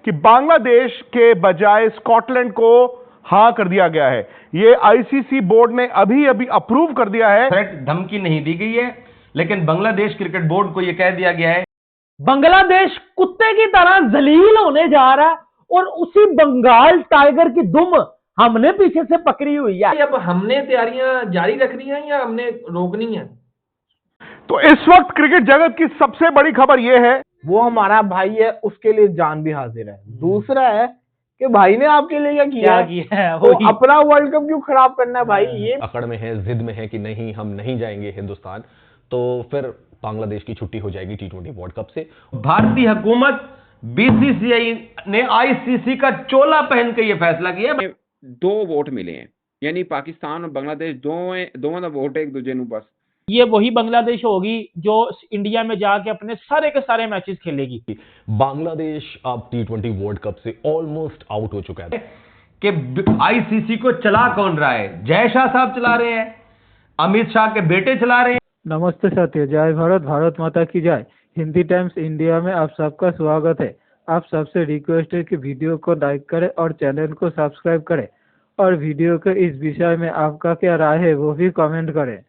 कि बांग्लादेश के बजाय स्कॉटलैंड को हां कर दिया गया है। ये आईसीसी बोर्ड ने अभी अभी अप्रूव कर दिया है। थ्रेट धमकी नहीं दी गई है, लेकिन बांग्लादेश क्रिकेट बोर्ड को यह कह दिया गया है बांग्लादेश कुत्ते की तरह जलील होने जा रहा है और उसी बंगाल टाइगर की दुम हमने पीछे से पकड़ी हुई है। अब हमने तैयारियां जारी रखनी है या हमने रोकनी है? तो इस वक्त क्रिकेट जगत की सबसे बड़ी खबर यह है, वो हमारा भाई है, उसके लिए जान भी हाजिर है। दूसरा है कि भाई ने आपके लिए क्या किया है, तो अपना वर्ल्ड कप क्यों खराब करना है भाई? ये अकड़ में है, जिद में है कि नहीं हम नहीं जाएंगे हिंदुस्तान, तो फिर बांग्लादेश की छुट्टी हो जाएगी टी20 वर्ल्ड कप से। भारतीय हुकूमत बीसीसीआई ने आईसीसी का चोला पहन के यह फैसला किया। 2 वोट मिले हैं, यानी पाकिस्तान और बांग्लादेश दोवां दा वोट है एक दूजे ਨੂੰ बस। ये वही बांग्लादेश होगी जो इंडिया में जाके अपने सारे के सारे मैचेस खेलेगी। बांग्लादेश अब टी20 वर्ल्ड कप से ऑलमोस्ट आउट हो चुका है। कि आईसीसी को चला कौन रहा है? जय शाह साहब चला रहे हैं, अमित शाह के बेटे चला रहे हैं। नमस्ते साथियों, जय भारत, भारत माता की जय। हिंदी टाइम्स इंडिया में आप सबका स्वागत है। आप सबसे रिक्वेस्ट है कि वीडियो को लाइक करें और चैनल को सब्सक्राइब करें, और वीडियो के इस विषय में आपका क्या राय है वो भी कमेंट करें।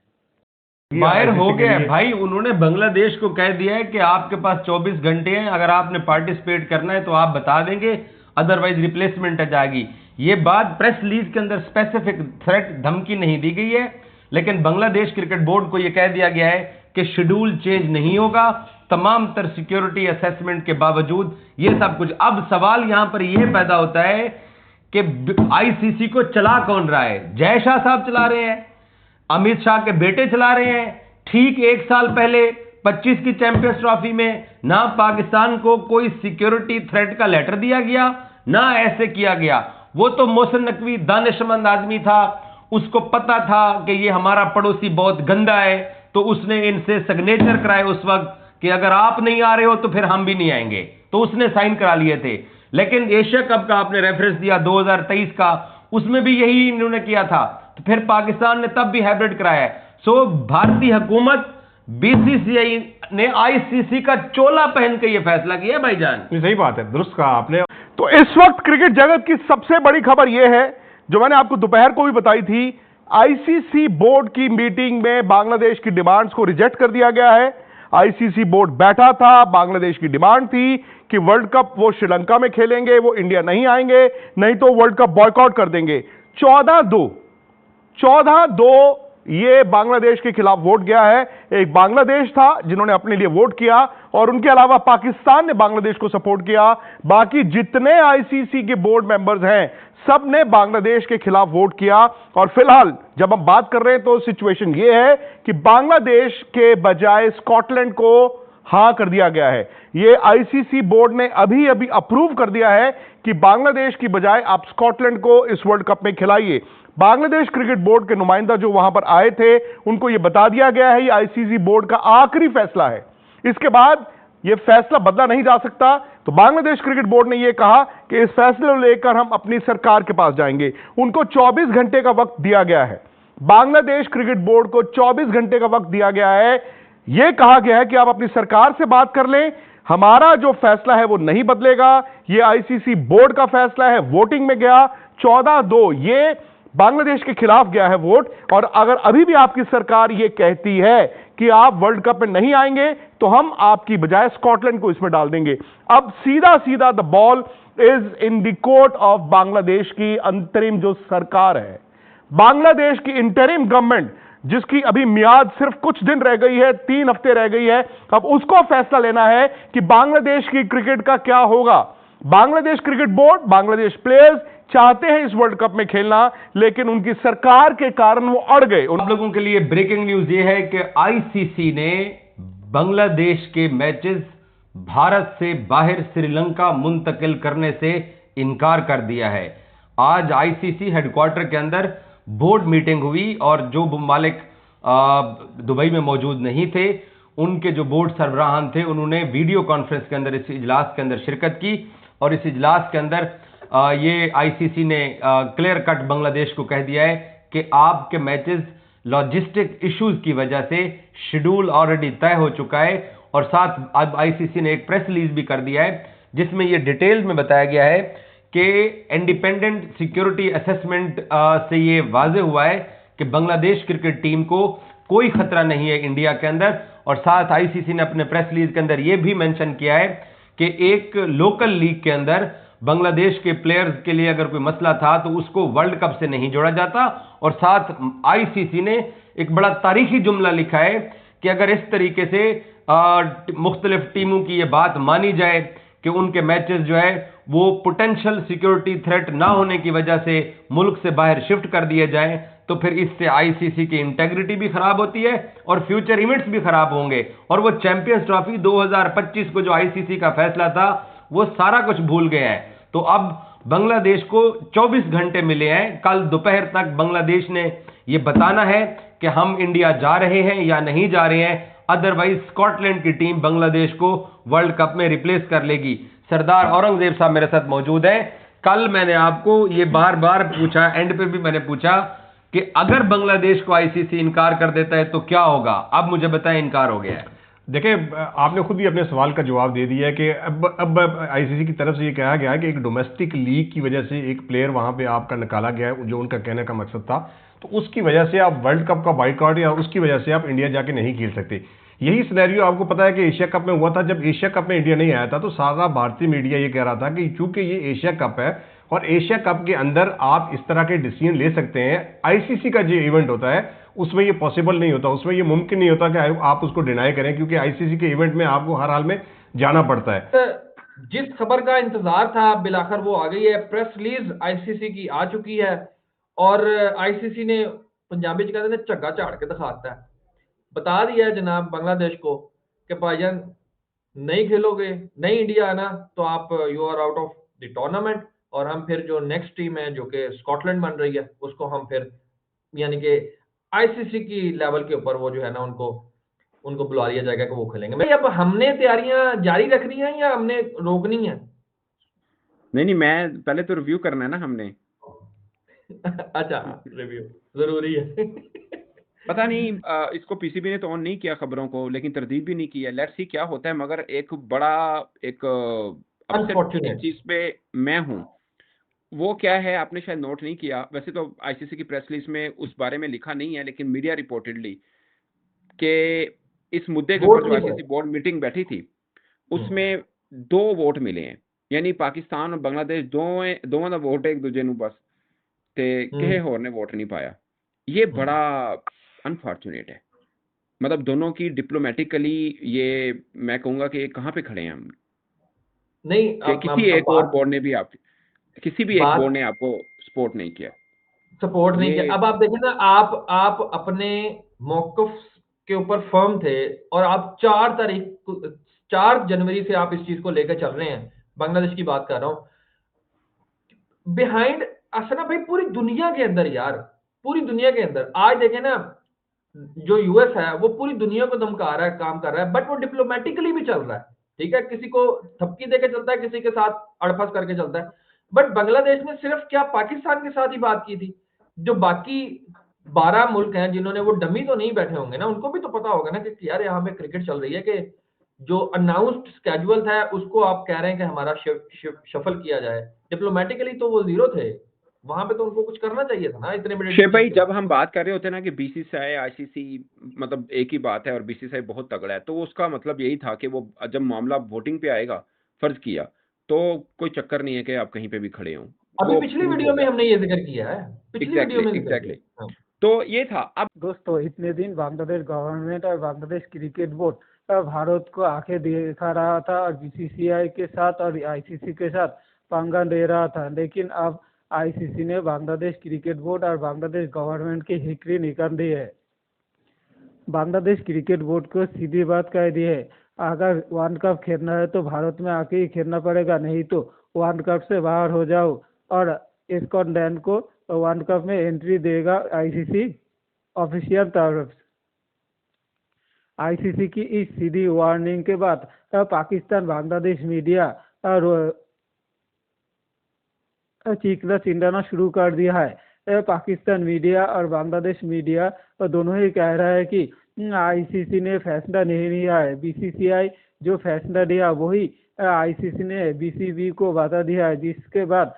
बाहर हो गया है भाई, उन्होंने बांग्लादेश को कह दिया है कि आपके पास 24 घंटे हैं, अगर आपने पार्टिसिपेट करना है तो आप बता देंगे, अदरवाइज रिप्लेसमेंट आ जाएगी। ये बात प्रेस रिलीज के अंदर स्पेसिफिक थ्रेट धमकी नहीं दी गई है, लेकिन बांग्लादेश क्रिकेट बोर्ड को यह कह दिया गया है कि शेड्यूल चेंज नहीं होगा, तमाम तर सिक्योरिटी असेसमेंट के बावजूद ये सब कुछ। अब सवाल यहां पर यह पैदा होता है कि आईसीसी को चला कौन रहा है? जय शाह साहब चला रहे हैं, अमित शाह के बेटे चला रहे हैं। ठीक 1 साल पहले 25 की चैंपियंस ट्रॉफी में ना पाकिस्तान को कोई सिक्योरिटी थ्रेट का लेटर दिया गया, ना ऐसे किया गया। वो तो मोहसिन नकवी दानिशमंद आदमी था, उसको पता था कि ये हमारा पड़ोसी बहुत गंदा है, तो उसने इनसे सिग्नेचर कराए उस वक्त कि अगर आप नहीं आ रहे हो तो फिर हम भी नहीं आएंगे, तो उसने साइन करा लिए थे। लेकिन एशिया कप का आपने रेफरेंस दिया 2023 का, उसमें भी यही इन्होंने किया था, तो फिर पाकिस्तान ने तब भी हाइब्रिड कराया है। सो भारतीय हुकूमत बीसीसीआई ने आईसीसी का चोला पहन के यह फैसला किया भाईजान। सही बात है, दुरुस्त कहा आपने। तो इस वक्त क्रिकेट जगत की सबसे बड़ी खबर यह है, जो मैंने आपको दोपहर को भी बताई थी, आईसीसी बोर्ड की मीटिंग में बांग्लादेश की डिमांड्स को रिजेक्ट कर दिया गया है। आईसीसी बोर्ड बैठा था, बांग्लादेश की डिमांड थी कि वर्ल्ड कप वो श्रीलंका में खेलेंगे, वो इंडिया नहीं आएंगे, नहीं तो वर्ल्ड कप बॉयकॉट कर देंगे। 14-2 ये बांग्लादेश के खिलाफ वोट गया है। एक बांग्लादेश था जिन्होंने अपने लिए वोट किया, और उनके अलावा पाकिस्तान ने बांग्लादेश को सपोर्ट किया। बाकी जितने आईसीसी के बोर्ड मेंबर्स हैं सब ने बांग्लादेश के खिलाफ वोट किया। और फिलहाल जब हम बात कर रहे हैं तो सिचुएशन ये है कि बांग्लादेश के बजाय स्कॉटलैंड को हां कर दिया गया है। ये आईसीसी बोर्ड ने अभी अभी अप्रूव कर दिया है कि बांग्लादेश की बजाय आप स्कॉटलैंड को इस वर्ल्ड कप में खिलाइए। बांग्लादेश क्रिकेट बोर्ड के नुमाइंदा जो वहां पर आए थे, उनको यह बता दिया गया है ये आईसीसी बोर्ड का आखिरी फैसला है, इसके बाद यह फैसला बदला नहीं जा सकता। तो बांग्लादेश क्रिकेट बोर्ड ने यह कहा कि इस फैसले को लेकर हम अपनी सरकार के पास जाएंगे। उनको 24 घंटे का वक्त दिया गया है। बांग्लादेश क्रिकेट बोर्ड को 24 घंटे का वक्त दिया गया है। यह कहा गया है कि आप अपनी सरकार से बात कर लें, हमारा जो फैसला है वो नहीं बदलेगा। यह आईसीसी बोर्ड का फैसला है, वोटिंग में गया 14-2, ये बांग्लादेश के खिलाफ गया है वोट। और अगर अभी भी आपकी सरकार यह कहती है कि आप वर्ल्ड कप में नहीं आएंगे, तो हम आपकी बजाय स्कॉटलैंड को इसमें डाल देंगे। अब सीधा सीधा the ball is in the court of Bangladesh की अंतरिम जो सरकार है, बांग्लादेश की इंटरिम गवर्नमेंट, जिसकी अभी मियाद सिर्फ कुछ दिन रह गई है, 3 हफ्ते रह गई है। अब उसको फैसला लेना है कि बांग्लादेश की क्रिकेट का क्या होगा। Bangladesh cricket board, Bangladesh players चाहते हैं इस वर्ल्ड कप में खेलना, लेकिन उनकी सरकार के कारण वो अड़ गए। उन लोगों के लिए ब्रेकिंग न्यूज ये है कि आईसीसी ने बांग्लादेश के मैचेस भारत से बाहर श्रीलंका मुंतकिल करने से इनकार कर दिया है। आज आईसीसी हेडक्वार्टर के अंदर बोर्ड मीटिंग हुई, और जो मालिक दुबई में मौजूद नहीं थे, उनके जो बोर्ड सरबराहान थे, उन्होंने वीडियो कॉन्फ्रेंस के अंदर इस इजलास के अंदर शिरकत की। और इस इजलास के अंदर ये आईसीसी ने क्लियर कट बांग्लादेश को कह दिया है कि आपके मैचेस लॉजिस्टिक इश्यूज की वजह से शेड्यूल ऑलरेडी तय हो चुका है। और साथ अब आईसीसी ने एक प्रेस रिलीज भी कर दिया है जिसमें ये डिटेल में बताया गया है कि इंडिपेंडेंट सिक्योरिटी असेसमेंट से ये वाजे हुआ है कि बांग्लादेश क्रिकेट टीम को कोई खतरा नहीं है इंडिया के अंदर। और साथ आईसीसी ने अपने प्रेस रिलीज के अंदर यह भी मेंशन किया है कि एक लोकल लीग के अंदर बांग्लादेश के प्लेयर्स के लिए अगर कोई मसला था तो उसको वर्ल्ड कप से नहीं जोड़ा जाता। और साथ आईसीसी ने एक बड़ा तारीखी जुमला लिखा है कि अगर इस तरीके से मुख्तलिफ टीमों की यह बात मानी जाए कि उनके मैचेस जो है वो पोटेंशियल सिक्योरिटी थ्रेट ना होने की वजह से मुल्क से बाहर शिफ्ट कर दिए जाएं, तो फिर इससे आईसीसी की इंटेग्रिटी भी खराब होती है और फ्यूचर इवेंट्स भी खराब होंगे। और वो चैंपियंस ट्रॉफी 2025 को जो आईसीसी का फैसला था वो सारा कुछ भूल गए हैं। तो अब बांग्लादेश को 24 घंटे मिले हैं, कल दोपहर तक बांग्लादेश ने ये बताना है कि हम इंडिया जा रहे हैं या नहीं जा रहे हैं, अदरवाइज स्कॉटलैंड की टीम बांग्लादेश को वर्ल्ड कप में रिप्लेस कर लेगी। सरदार औरंगजेब साहब मेरे साथ मौजूद हैं। कल मैंने आपको ये बार बार पूछा, एंड पे भी मैंने पूछा कि अगर बांग्लादेश को आईसीसी इनकार कर देता है तो क्या होगा। अब मुझे बताएं, इनकार हो गया है। देखिए, आपने खुद ही अपने सवाल का जवाब दे दिया है कि अब आईसीसी की तरफ से ये कहा गया है कि एक डोमेस्टिक लीग की वजह से एक प्लेयर वहां पे आपका निकाला गया है, जो उनका कहने का मकसद था, तो उसकी वजह से आप वर्ल्ड कप का बाइकआउट या उसकी वजह से आप इंडिया जाके नहीं खेल सकते। यही सिनेरियो आपको पता है कि एशिया कप में हुआ था। जब एशिया कप में इंडिया नहीं आया था तो सारा भारतीय मीडिया ये कह रहा था कि चूंकि ये एशिया कप है और एशिया कप के अंदर आप इस तरह के डिसीजन ले सकते हैं, आईसीसी का जो इवेंट होता है उसमें ये पॉसिबल नहीं होता, उसमें ये मुमकिन नहीं होता कि आप उसको डिनाई करें, क्योंकि आईसीसी के इवेंट में आपको हर हाल में जाना पड़ता है। जिस खबर का इंतजार था बिलाखिर वो आ गई है। प्रेस रिलीज आईसीसी की आ चुकी है और आईसीसी ने पंजाबी च कहते हैं झग्गा झाड़ के दिखाता है, बता दिया है जनाब बांग्लादेश को कि भाईजान नहीं खेलोगे, नहीं इंडिया आना तो आप you are out of the tournament. और हम फिर जो नेक्स्ट टीम है जो कि स्कॉटलैंड बन रही है उसको हम फिर यानी कि आईसीसी की लेवल के ऊपर वो जो है ना उनको बुला लिया जाएगा कि वो खेलेंगे। भाई अब हमने तैयारियां जारी रखनी है या हमने रोकनी है? नहीं, मैं पहले तो रिव्यू करना है ना हमने। अच्छा, रिव्यू जरूरी है। पता नहीं इसको पीसीबी ने तो ऑन नहीं किया खबरों को, लेकिन तरदीद भी नहीं किया। लेट्स सी क्या होता है। मगर एक बड़ा एक अनफॉर्चुनेट चीज पे मैं हूँ, वो क्या है आपने शायद नोट नहीं किया। वैसे तो आईसीसी की प्रेस रिलीज में उस बारे में लिखा नहीं है, लेकिन मीडिया रिपोर्टेडली कि इस मुद्दे के ऊपर जो आईसीसी बोर्ड मीटिंग बैठी थी उसमें 2 वोट मिले हैं, यानी पाकिस्तान और बांग्लादेश दोवां दा वोट एक दूजे नूं बस ते किसी होर ने वोट नहीं पाया। ये बड़ा अनफॉर्चुनेट है। मतलब दोनों की डिप्लोमेटिकली ये मैं कहूंगा कि कहाँ पे खड़े हैं हम। नहीं कि किसी एक और बोर्ड ने भी किसी भी एक बोर्ड ने आपको सपोर्ट नहीं किया। अब आप देखें ना, आप अपने मौकफ के ऊपर फर्म थे और आप 4 जनवरी से आप इस चीज को लेकर चल रहे हैं। बांग्लादेश की बात कर रहा हूं। बिहाइंड असना भाई पूरी दुनिया के अंदर यार, पूरी दुनिया के अंदर आज देखें ना, जो यूएस है वो पूरी दुनिया को धमका रहा है, काम कर रहा है, बट वो डिप्लोमेटिकली भी चल रहा है। ठीक है, किसी को थपकी देके चलता है, किसी के साथ अड़फस करके चलता है। बट बांग्लादेश ने सिर्फ क्या पाकिस्तान के साथ ही बात की थी? जो बाकी 12 मुल्क हैं जिन्होंने, वो डमी तो नहीं बैठे होंगे ना, उनको भी तो पता होगा ना कि यार यहाँ पे क्रिकेट चल रही है, कि जो अनाउंस्ड स्केड्यूल था उसको आप कह रहे हैं कि हमारा शफल किया जाए। डिप्लोमेटिकली तो वो जीरो थे वहां पे, तो उनको कुछ करना चाहिए था ना इतने बड़े। शेख भाई, जब हम बात कर रहे होते हैं ना कि बीसीसीआई आईसीसी मतलब एक ही बात है और बीसीसीआई बहुत तगड़ा है, तो उसका मतलब यही था कि वो जब मामला वोटिंग पे आएगा, फर्ज किया तो कोई चक्कर नहीं है कि आप कहीं पे भी खड़े हों। अभी पिछली वीडियो में हमने ये जिक्र किया है, पिछली वीडियो में एग्जैक्टली। तो ये था। अब दोस्तों, इतने दिन बांग्लादेश गवर्नमेंट और बांग्लादेश क्रिकेट बोर्ड भारत को आंखें दिखा रहा था और बीसीसीआई के साथ और आईसीसी के साथ पंगा दे रहा था, लेकिन अब आईसीसी ने बांग्लादेश क्रिकेट बोर्ड और बांग्लादेश गवर्नमेंट की हिकरी निकाल दी है। बांग्लादेश क्रिकेट बोर्ड को सीधी बात कह दी है, अगर वर्ल्ड कप खेलना है तो भारत में आके ही खेलना पड़ेगा, नहीं तो वर्ल्ड कप से बाहर हो जाओ। और स्कॉटलैंड को वर्ल्ड कप में एंट्री देगा आईसीसी ऑफिशियल तरफ। आईसीसी की इस सीधी वार्निंग के बाद पाकिस्तान बांग्लादेश मीडिया और चीखना चिल्लाना शुरू कर दिया है। पाकिस्तान मीडिया और बांग्लादेश मीडिया दोनों ही कह रहा है कि आईसीसी ने फैसला नहीं लिया है। बीसीसीआई जो फैसला लिया वही आईसीसी ने बीसीबी को बता दिया है, जिसके बाद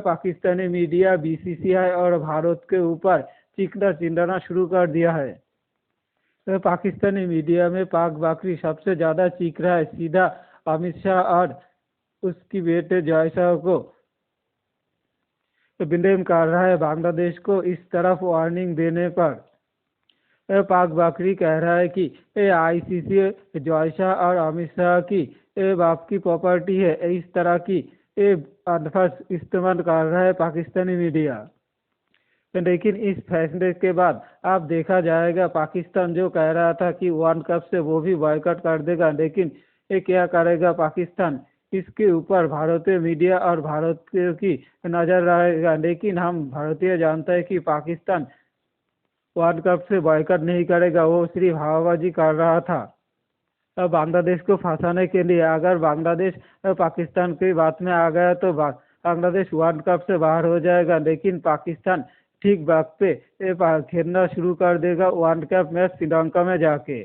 पाकिस्तानी मीडिया बीसीसीआई और भारत के ऊपर चीखना चिल्लाना शुरू कर दिया है। पाकिस्तानी मीडिया में पाक बाकरी सबसे ज्यादा चीख रहा है। सीधा अमित शाह और उसकी बेटे जय शाह को ब्लेम कर रहा है बांग्लादेश को इस तरफ वार्निंग देने पर। पाक बाकरी कह रहा है कि आईसीसी जय शाह और अमित शाह की बाप की प्रॉपर्टी है। इस तरह की अल्फाज इस्तेमाल कर रहा है पाकिस्तानी मीडिया। लेकिन इस फैसले के बाद अब देखा जाएगा, पाकिस्तान जो कह रहा था कि वर्ल्ड कप से वो भी बॉयकॉट कर देगा, लेकिन ये क्या करेगा पाकिस्तान, इसके ऊपर भारतीय मीडिया और भारत की नजर रहेगा। लेकिन हम भारतीय जानते हैं कि पाकिस्तान वर्ल्ड कप से बॉयकॉट नहीं करेगा, वो सिर्फ हवाबाजी कर रहा था बांग्लादेश को फंसाने के लिए। अगर बांग्लादेश पाकिस्तान की बात में आ गया तो बांग्लादेश वर्ल्ड कप से बाहर हो जाएगा, लेकिन पाकिस्तान ठीक वक्त पे खेलना शुरू कर देगा वर्ल्ड कप मैच श्रीलंका में जाके।